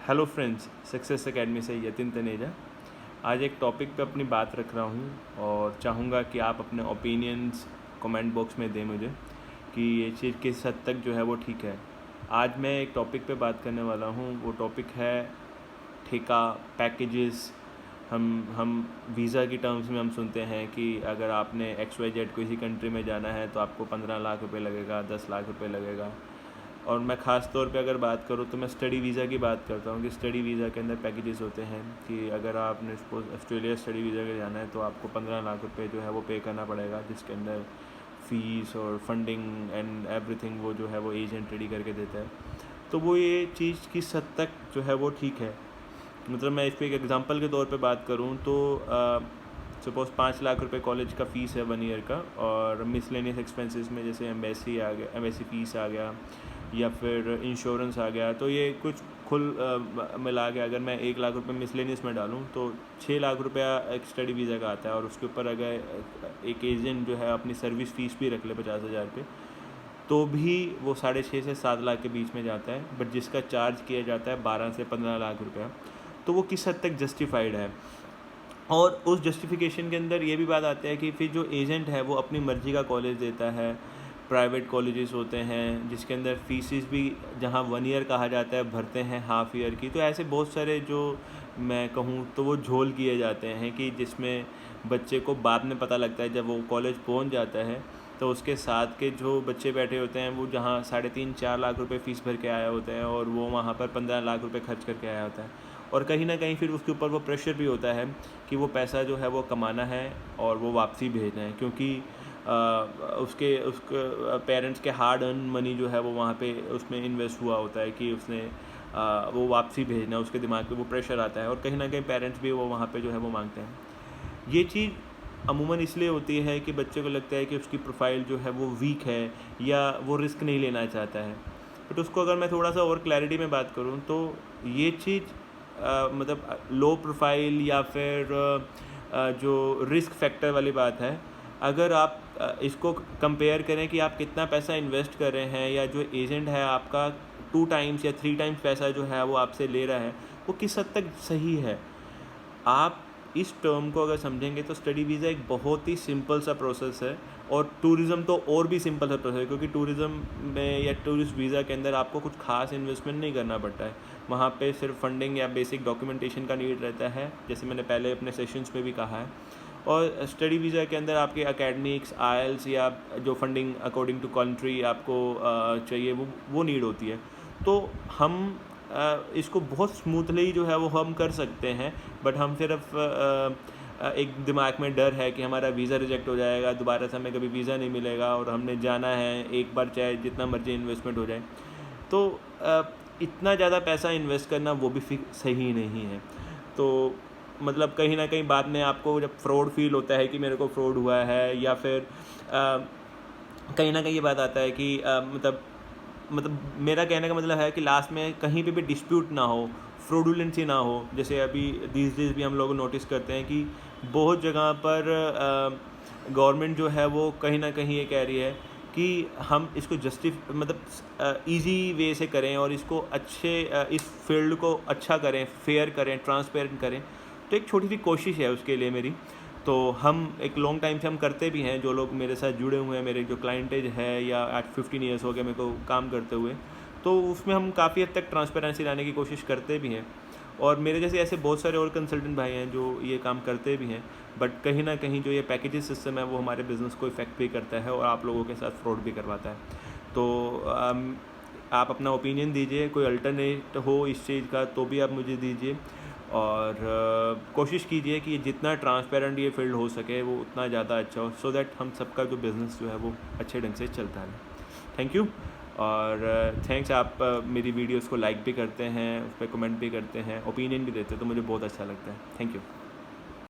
Hello friends, success academy से यतिन तनेजा। आज एक टॉपिक पे अपनी बात रख रहा हूँ और चाहूँगा कि आप अपने ओपिनियंस कमेंट बॉक्स में दें मुझे कि ये चीज़ किस हद तक जो है वो ठीक है। आज मैं एक टॉपिक पे बात करने वाला हूँ, वो टॉपिक है ठेका पैकेजेस। हम वीज़ा की टर्म्स में हम सुनते हैं कि अगर आपने XYZ किसी कंट्री में जाना है तो आपको 15 लाख रुपए लगेगा, 10 लाख रुपए लगेगा। और मैं ख़ास तौर पे अगर बात करूँ तो मैं स्टडी वीज़ा की बात करता हूँ कि स्टडी वीज़ा के अंदर पैकेजेस होते हैं कि अगर आपने सपोज ऑस्ट्रेलिया स्टडी वीज़ा के जाना है तो आपको 15 लाख रुपए जो है वो पे करना पड़ेगा, जिसके अंदर फ़ीस और फंडिंग एंड एवरीथिंग वो जो है वो एजेंट रेडी करके देता है। तो वो ये चीज़ किस हद तक जो है वो ठीक है। मतलब मैं इस पर एक एग्ज़ाम्पल के तौर पे बात करूँ तो सपोज़ 5 लाख रुपए कॉलेज का फ़ीस है 1 ईयर का, और मिसलेनियस एक्सपेंसेस में जैसे एम्बेसी आ गया, एम्बेसी फ़ीस आ गया या फिर इंश्योरेंस आ गया, तो ये कुछ मिला के अगर मैं 1 लाख रुपए मिसलेनियस में डालूँ तो 6 लाख रुपया एक स्टडी वीज़ा का आता है। और उसके ऊपर अगर एक एजेंट जो है अपनी सर्विस फ़ीस भी रख ले 50,000 पे, तो भी वो 6.5 से 7 लाख के बीच में जाता है। बट जिसका चार्ज किया जाता है 12 से 15 लाख रुपया, तो वो किस हद तक जस्टिफाइड है। और उस जस्टिफिकेशन के अंदर ये भी बात आती है कि फिर जो एजेंट है वो अपनी मर्ज़ी का कॉलेज देता है। प्राइवेट कॉलेजेस होते हैं जिसके अंदर फीसिस भी जहाँ 1 ईयर कहा जाता है भरते हैं हाफ़ ईयर की। तो ऐसे बहुत सारे जो मैं कहूँ तो वो झोल किए जाते हैं कि जिसमें बच्चे को बाद में पता लगता है जब वो कॉलेज पहुँच जाता है तो उसके साथ के जो बच्चे बैठे होते हैं वो जहाँ 3.5-4 लाख रुपए फ़ीस भर के आया होते हैं और वो वहाँ पर 15 लाख रुपए खर्च करके आया होता है। और कहीं ना कहीं फिर उसके ऊपर वो प्रेशर भी होता है कि वो पैसा जो है वो कमाना है और वो वापसी भेजना है, क्योंकि उसके पेरेंट्स के हार्ड अर्न मनी जो है वो वहाँ पे उसमें इन्वेस्ट हुआ होता है कि उसने वो वापसी भेजना, उसके दिमाग पे वो प्रेशर आता है और कहीं ना कहीं पेरेंट्स भी वो वहाँ पे जो है वो मांगते हैं। ये चीज़ अमूमन इसलिए होती है कि बच्चे को लगता है कि उसकी प्रोफाइल जो है वो वीक है या वो रिस्क नहीं लेना चाहता है। बट उसको अगर मैं थोड़ा सा और क्लैरिटी में बात करूँ तो ये चीज़ मतलब लो प्रोफाइल या फिर जो रिस्क फैक्टर वाली बात है। अगर आप इसको कंपेयर करें कि आप कितना पैसा इन्वेस्ट कर रहे हैं या जो एजेंट है आपका 2 टाइम्स या 3 टाइम्स पैसा जो है वो आपसे ले रहा है, वो किस हद तक सही है। आप इस टर्म को अगर समझेंगे तो स्टडी वीज़ा एक बहुत ही सिंपल सा प्रोसेस है और टूरिज़्म तो और भी सिंपल सा प्रोसेस है, क्योंकि टूरिज़्म में या टूरिस्ट वीज़ा के अंदर आपको कुछ खास इन्वेस्टमेंट नहीं करना पड़ता है। वहाँ पे सिर्फ फंडिंग या बेसिक डॉक्यूमेंटेशन का नीड रहता है, जैसे मैंने पहले अपने सेशंस में भी कहा है। और स्टडी वीज़ा के अंदर आपके एकेडमिक्स, IELTS या जो फंडिंग अकॉर्डिंग टू कंट्री आपको चाहिए वो नीड होती है। तो हम इसको बहुत स्मूथली जो है वो हम कर सकते हैं। बट हम सिर्फ एक दिमाग में डर है कि हमारा वीज़ा रिजेक्ट हो जाएगा, दोबारा से हमें कभी वीज़ा नहीं मिलेगा और हमने जाना है एक बार चाहे जितना मर्जी इन्वेस्टमेंट हो जाए। तो इतना ज़्यादा पैसा इन्वेस्ट करना वो भी सही नहीं है। तो मतलब कहीं ना कहीं बाद में आपको जब फ्रॉड फील होता है कि मेरे को फ्रॉड हुआ है, या फिर कहीं ना कहीं ये बात आता है कि मतलब मेरा कहने का मतलब है कि लास्ट में कहीं पे भी डिस्प्यूट ना हो, फ्रॉडुलेंसी ना हो। जैसे अभी these days भी हम लोग नोटिस करते हैं कि बहुत जगह पर गवर्नमेंट जो है वो कहीं ना कहीं ये कह रही है कि हम इसको मतलब इजी वे से करें और इसको अच्छे इस फील्ड को अच्छा करें, फेयर करें, ट्रांसपेरेंट करें। तो एक छोटी सी कोशिश है उसके लिए मेरी। तो हम एक लॉन्ग टाइम से हम करते भी हैं, जो लोग मेरे साथ जुड़े हुए हैं, मेरे जो क्लाइंटेज है या 15 ईयर्स हो गए मेरे को काम करते हुए, तो उसमें हम काफ़ी हद तक ट्रांसपेरेंसी लाने की कोशिश करते भी हैं। और मेरे जैसे ऐसे बहुत सारे और कंसल्टेंट भाई हैं जो ये काम करते भी हैं। बट कहीं ना कहीं जो ये पैकेजेज सिस्टम है वो हमारे बिज़नेस को इफ़ेक्ट भी करता है और आप लोगों के साथ फ्रॉड भी करवाता है। तो आप अपना ओपिनियन दीजिए, कोई अल्टरनेट हो इस चीज़ का तो भी आप मुझे दीजिए। और कोशिश कीजिए कि जितना ट्रांसपेरेंट ये फील्ड हो सके वो उतना ज़्यादा अच्छा हो, सो दैट हम सबका जो बिज़नेस जो है वो अच्छे ढंग से चलता है। Thank you. और थैंक्स, आप मेरी वीडियोस को लाइक भी करते हैं, उस पर कमेंट भी करते हैं, ओपिनियन भी देते हैं, तो मुझे बहुत अच्छा लगता है। Thank you.